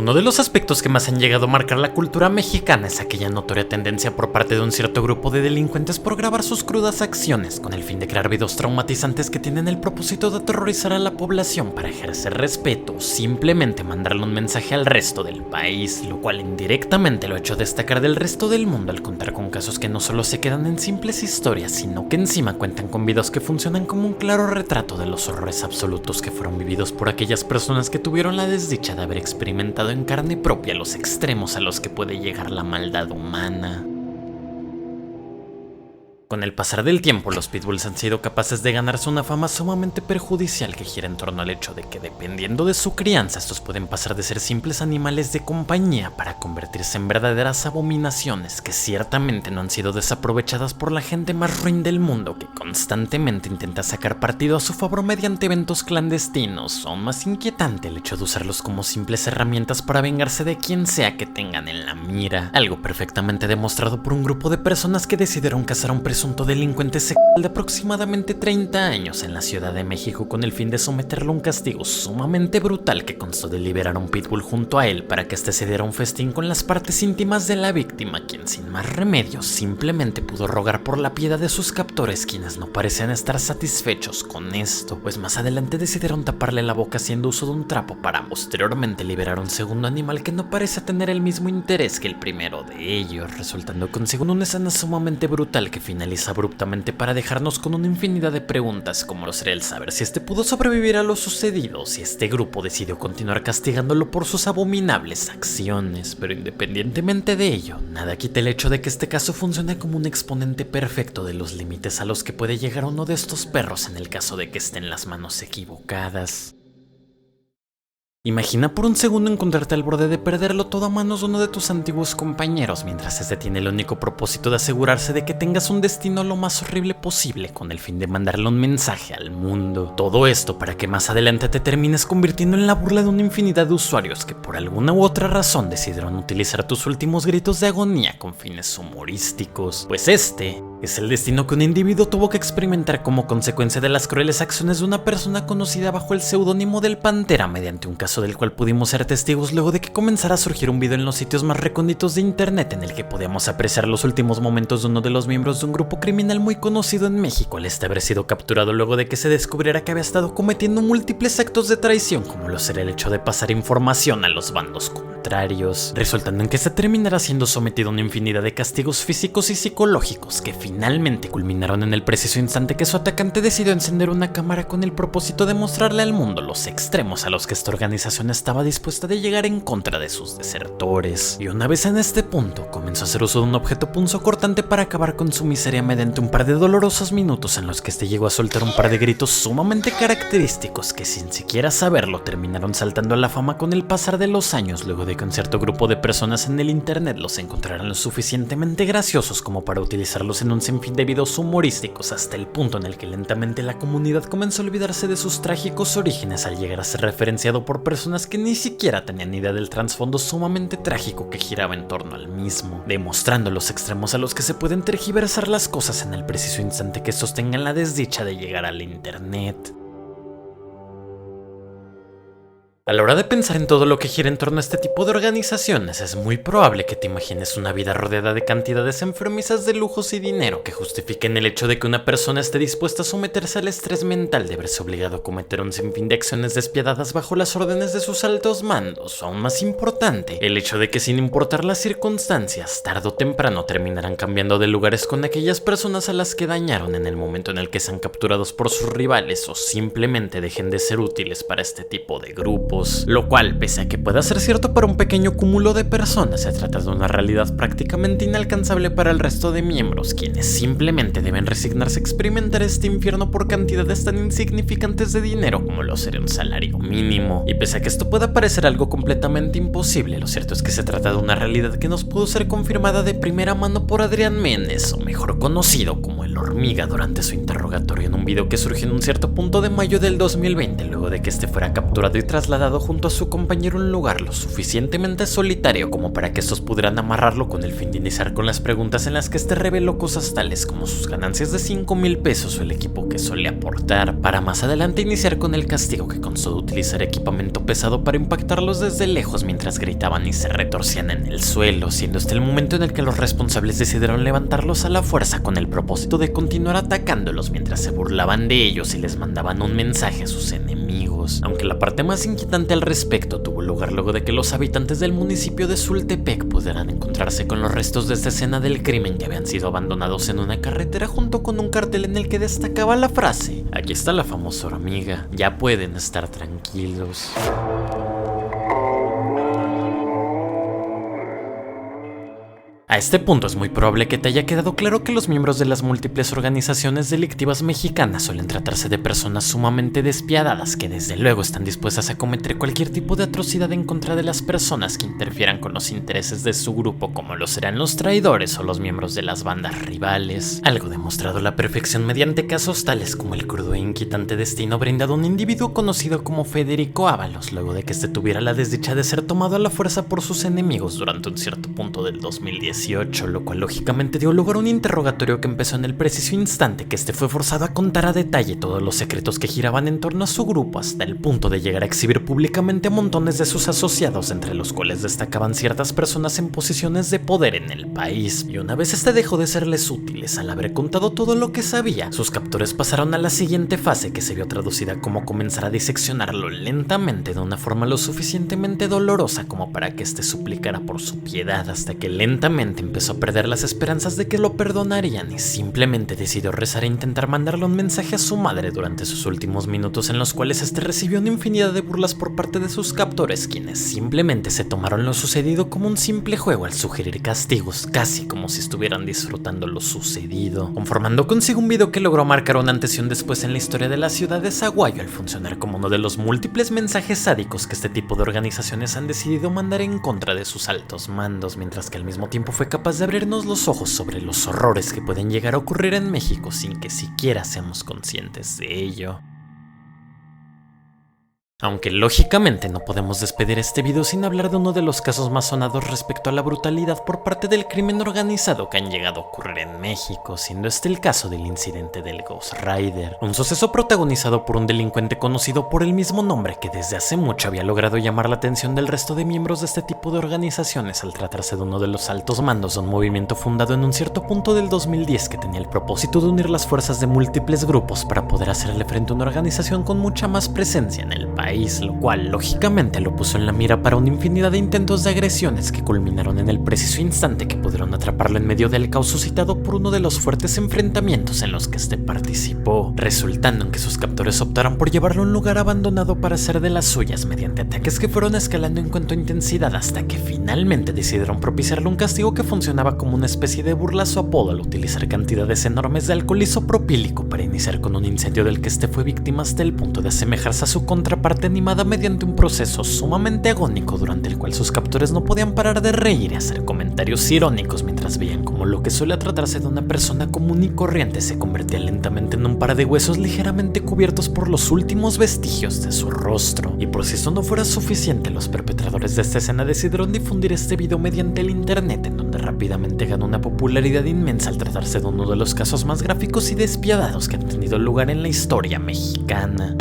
Uno de los aspectos que más han llegado a marcar la cultura mexicana es aquella notoria tendencia por parte de un cierto grupo de delincuentes por grabar sus crudas acciones con el fin de crear videos traumatizantes que tienen el propósito de aterrorizar a la población para ejercer respeto o simplemente mandarle un mensaje al resto del país, lo cual indirectamente lo ha hecho destacar del resto del mundo al contar con casos que no solo se quedan en simples historias, sino que encima cuentan con videos que funcionan como un claro retrato de los horrores absolutos que fueron vividos por aquellas personas que tuvieron la desdicha de haber experimentado en carne propia los extremos a los que puede llegar la maldad humana. Con el pasar del tiempo, los pitbulls han sido capaces de ganarse una fama sumamente perjudicial que gira en torno al hecho de que, dependiendo de su crianza, estos pueden pasar de ser simples animales de compañía para convertirse en verdaderas abominaciones que ciertamente no han sido desaprovechadas por la gente más ruin del mundo, que constantemente intenta sacar partido a su favor mediante eventos clandestinos. Aún más inquietante el hecho de usarlos como simples herramientas para vengarse de quien sea que tengan en la mira, algo perfectamente demostrado por un grupo de personas que decidieron cazar a un presunto delincuente sexual de aproximadamente 30 años en la Ciudad de México con el fin de someterlo a un castigo sumamente brutal que constó de liberar a un pitbull junto a él para que éste se diera un festín con las partes íntimas de la víctima, quien sin más remedio simplemente pudo rogar por la piedad de sus captores, quienes no parecían estar satisfechos con esto, pues más adelante decidieron taparle la boca haciendo uso de un trapo para posteriormente liberar a un segundo animal que no parece tener el mismo interés que el primero de ellos, resultando consigo en una escena sumamente brutal que finaliza abruptamente para dejarnos con una infinidad de preguntas, como lo sería el saber si este pudo sobrevivir a lo sucedido, si este grupo decidió continuar castigándolo por sus abominables acciones. Pero independientemente de ello, nada quita el hecho de que este caso funcione como un exponente perfecto de los límites a los que puede llegar uno de estos perros en el caso de que esté en las manos equivocadas. Imagina por un segundo encontrarte al borde de perderlo todo a manos de uno de tus antiguos compañeros, mientras este tiene el único propósito de asegurarse de que tengas un destino lo más horrible posible con el fin de mandarle un mensaje al mundo. Todo esto para que más adelante te termines convirtiendo en la burla de una infinidad de usuarios que por alguna u otra razón decidieron utilizar tus últimos gritos de agonía con fines humorísticos. Pues este es el destino que un individuo tuvo que experimentar como consecuencia de las crueles acciones de una persona conocida bajo el seudónimo del Pantera, mediante un caso del cual pudimos ser testigos luego de que comenzara a surgir un video en los sitios más recónditos de internet en el que podíamos apreciar los últimos momentos de uno de los miembros de un grupo criminal muy conocido en México, al haber sido capturado luego de que se descubriera que había estado cometiendo múltiples actos de traición, como lo será el hecho de pasar información a los bandos contrarios, resultando en que se terminará siendo sometido a una infinidad de castigos físicos y psicológicos que finalmente culminaron en el preciso instante que su atacante decidió encender una cámara con el propósito de mostrarle al mundo los extremos a los que esta organización estaba dispuesta de llegar en contra de sus desertores. Y una vez en este punto, comenzó a hacer uso de un objeto punzocortante para acabar con su miseria mediante un par de dolorosos minutos en los que este llegó a soltar un par de gritos sumamente característicos que sin siquiera saberlo terminaron saltando a la fama con el pasar de los años, luego de que un cierto grupo de personas en el internet los encontraran lo suficientemente graciosos como para utilizarlos en un sinfín de videos humorísticos, hasta el punto en el que lentamente la comunidad comenzó a olvidarse de sus trágicos orígenes al llegar a ser referenciado por personas que ni siquiera tenían idea del trasfondo sumamente trágico que giraba en torno al mismo, demostrando los extremos a los que se pueden tergiversar las cosas en el preciso instante que estos tengan la desdicha de llegar al internet. A la hora de pensar en todo lo que gira en torno a este tipo de organizaciones, es muy probable que te imagines una vida rodeada de cantidades enfermizas de lujos y dinero que justifiquen el hecho de que una persona esté dispuesta a someterse al estrés mental de verse obligado a cometer un sinfín de acciones despiadadas bajo las órdenes de sus altos mandos, o aún más importante, el hecho de que sin importar las circunstancias, tarde o temprano terminarán cambiando de lugares con aquellas personas a las que dañaron en el momento en el que sean capturados por sus rivales o simplemente dejen de ser útiles para este tipo de grupos. Lo cual, pese a que pueda ser cierto para un pequeño cúmulo de personas, se trata de una realidad prácticamente inalcanzable para el resto de miembros, quienes simplemente deben resignarse a experimentar este infierno por cantidades tan insignificantes de dinero como lo sería un salario mínimo. Y pese a que esto pueda parecer algo completamente imposible, lo cierto es que se trata de una realidad que nos pudo ser confirmada de primera mano por Adrián Méndez, o mejor conocido como el Hormiga, durante su interrogatorio en un video que surgió en un cierto punto de mayo del 2020, luego de que este fuera capturado y trasladado trasladado junto a su compañero a un lugar lo suficientemente solitario como para que estos pudieran amarrarlo con el fin de iniciar con las preguntas en las que este reveló cosas tales como sus ganancias de 5,000 pesos o el equipo que solía aportar, para más adelante iniciar con el castigo que constó de utilizar equipamiento pesado para impactarlos desde lejos mientras gritaban y se retorcían en el suelo, siendo este el momento en el que los responsables decidieron levantarlos a la fuerza con el propósito de continuar atacándolos mientras se burlaban de ellos y les mandaban un mensaje a sus enemigos. Aunque la parte más inquietante al respecto tuvo lugar luego de que los habitantes del municipio de Sultepec pudieran encontrarse con los restos de esta escena del crimen que habían sido abandonados en una carretera junto con un cartel en el que destacaba la frase: "Aquí está la famosa hormiga, ya pueden estar tranquilos". A este punto es muy probable que te haya quedado claro que los miembros de las múltiples organizaciones delictivas mexicanas suelen tratarse de personas sumamente despiadadas que desde luego están dispuestas a cometer cualquier tipo de atrocidad en contra de las personas que interfieran con los intereses de su grupo, como lo serán los traidores o los miembros de las bandas rivales. Algo demostrado a la perfección mediante casos tales como el crudo e inquietante destino brindado a un individuo conocido como Federico Ábalos, luego de que este tuviera la desdicha de ser tomado a la fuerza por sus enemigos durante un cierto punto del 2018, lo cual lógicamente dio lugar a un interrogatorio que empezó en el preciso instante que este fue forzado a contar a detalle todos los secretos que giraban en torno a su grupo, hasta el punto de llegar a exhibir públicamente a montones de sus asociados, entre los cuales destacaban ciertas personas en posiciones de poder en el país. Y una vez este dejó de serles útiles al haber contado todo lo que sabía, sus captores pasaron a la siguiente fase, que se vio traducida como comenzar a diseccionarlo lentamente de una forma lo suficientemente dolorosa como para que este suplicara por su piedad, hasta que lentamente empezó a perder las esperanzas de que lo perdonarían y simplemente decidió rezar e intentar mandarle un mensaje a su madre durante sus últimos minutos, en los cuales este recibió una infinidad de burlas por parte de sus captores, quienes simplemente se tomaron lo sucedido como un simple juego al sugerir castigos, casi como si estuvieran disfrutando lo sucedido, conformando consigo un video que logró marcar un antes y un después en la historia de la ciudad de Saguayo al funcionar como uno de los múltiples mensajes sádicos que este tipo de organizaciones han decidido mandar en contra de sus altos mandos, mientras que al mismo tiempo fue capaz de abrirnos los ojos sobre los horrores que pueden llegar a ocurrir en México sin que siquiera seamos conscientes de ello. Aunque lógicamente no podemos despedir este video sin hablar de uno de los casos más sonados respecto a la brutalidad por parte del crimen organizado que han llegado a ocurrir en México, siendo este el caso del incidente del Ghost Rider, un suceso protagonizado por un delincuente conocido por el mismo nombre que desde hace mucho había logrado llamar la atención del resto de miembros de este tipo de organizaciones al tratarse de uno de los altos mandos de un movimiento fundado en un cierto punto del 2010 que tenía el propósito de unir las fuerzas de múltiples grupos para poder hacerle frente a una organización con mucha más presencia en el país, lo cual lógicamente lo puso en la mira para una infinidad de intentos de agresiones que culminaron en el preciso instante que pudieron atraparlo en medio del caos suscitado por uno de los fuertes enfrentamientos en los que este participó, resultando en que sus captores optaron por llevarlo a un lugar abandonado para hacer de las suyas mediante ataques que fueron escalando en cuanto a intensidad hasta que finalmente decidieron propiciarle un castigo que funcionaba como una especie de burla a su apodo al utilizar cantidades enormes de alcohol isopropílico para iniciar con un incendio del que este fue víctima hasta el punto de asemejarse a su contraparte animada mediante un proceso sumamente agónico durante el cual sus captores no podían parar de reír y hacer comentarios irónicos mientras veían como lo que suele tratarse de una persona común y corriente se convertía lentamente en un par de huesos ligeramente cubiertos por los últimos vestigios de su rostro. Y por si esto no fuera suficiente, los perpetradores de esta escena decidieron difundir este video mediante el internet, en donde rápidamente ganó una popularidad inmensa al tratarse de uno de los casos más gráficos y despiadados que han tenido lugar en la historia mexicana.